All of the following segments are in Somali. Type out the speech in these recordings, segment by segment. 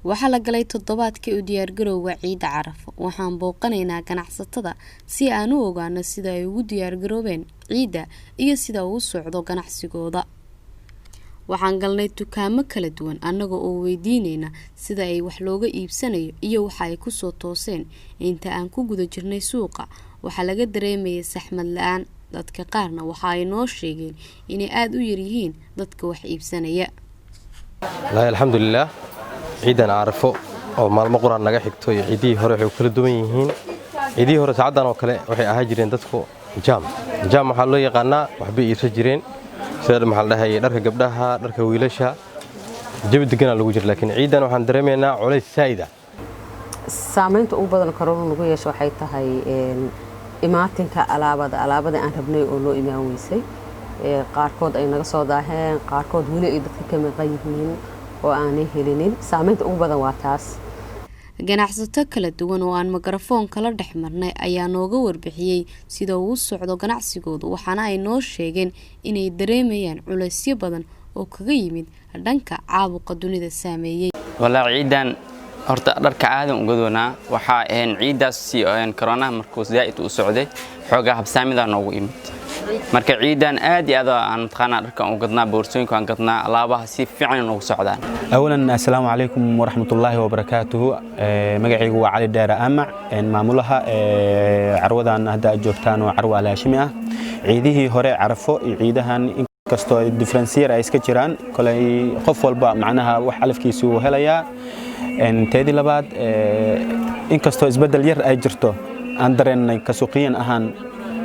waxaa la galay toddobaadkii u diyaargarowga ciida Carafo. Waxaan booqanaynaa ganacsatada si aan u ogaano sida ay ugu diyaargaroobeen ciida iyo sida uu socdo ganacsigooda. Waxaan galnay dukaamo kala duwan annaga oo weydiinayna sida ay wax looga iibsanayo iyo waxa ay ku soo tooseen. Inta aan ku guda jirnay suuqa waxa laga dareemayay saxmad la'aan. Dadka qaarna waxa ay noo sheegeen inay aad u yar yihiin dadka wax iibsanaya. Alxamdulillaah ciidan Carafo oo maalmo quraan naga xigto iyo ciidii hore waxay kala duwan yihiin. ciidii hore saacadan oo kale waxay ahaa jireen dadku jaam waxa loo yaqaanaa waxba iibsan jireen sida maxal dhahay dharka gabdhaha dharka wiilasha jawi degan lagu jiro laakiin ciidan waxaan dareemaynaa culays saayida saamaynta ugu badan korona lagu yeesho waxay tahay imaatinka alaabada aan rabnay oo loo imaan weysay qaarkood ay naga soo daaheen qaarkood wali ay dadka ka maqan yihiin oo aanay helinin saamaynta ugu badan waa taas. ganacsato kala duwan oo aan mikrafoon kala dhex marnay ayaa nooga warbixiyay sida uu socdo ganacsigooda waxaana ay noo sheegeen inay dareemayaan culaysyo badan oo kaga yimid dhanka caabuqa dunida saameeyay. wallahi ciidan horta dharka aadan uga doonaa waxa ciidaas si corona markuu zaid u socday xogaa habsaamida noogu imid marka ciidan aad iyo aad aan taqaana dharka u gadnaa boorsooyinka aan gadnaa alaabaha si fiican noogu socdaan. أولاً السلام عليكم ورحمة الله وبركاته مجاعي هو علي دار أمع معمولها عروضان هدا جوكتان وعروة الهاشمية عيده هراء عرفو عيدها كستو ديفرنسير أيس كتيران كل قف والباء معناها وحلف كيسو هلايا إن تادي لبعض إن كستو إزبدل ير أجرتو أندرن كسوقيا أهان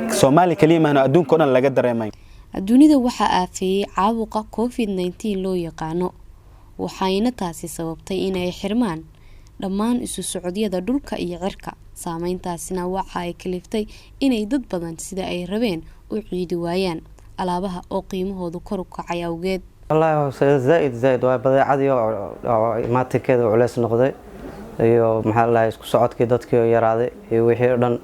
سومالي كلمة أنا أدون كنا لقدر يمين. الدنيا وحا في عاوقة كوفيد-19 لو يقانو waxayna taasi sababtay inay xirmaan dhammaan isu socodiyada dhulka iyo cirka saameyntaasina waxa ay kaliftay inay dad badan sida ay rabeen u ciidi waayaan alaabaha oo qiimahoodu kor u kacay awgeed. wallahi zaid waa badeecadii oo imaatinkeeda culays noqday iyo maxaa la isku socodkii dadkii oo yaraaday iyo wixii dhan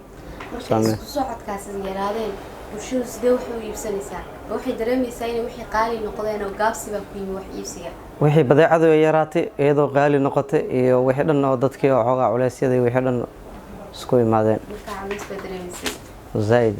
isku socodkaas yaraadeen bulshadu sidee wax u iibsanaysaa waxay dareemaysaa in wixii qaali noqdeen oo gaabsi baa ku yimid wax iibsiga wixii badeecadu ay yaraatay iyadoo qaali noqotay iyo wixii dhan oo dadkii oo xogaa culeysyada wixii dhan isku imaadeen marka culays baa dareemaysaa zaid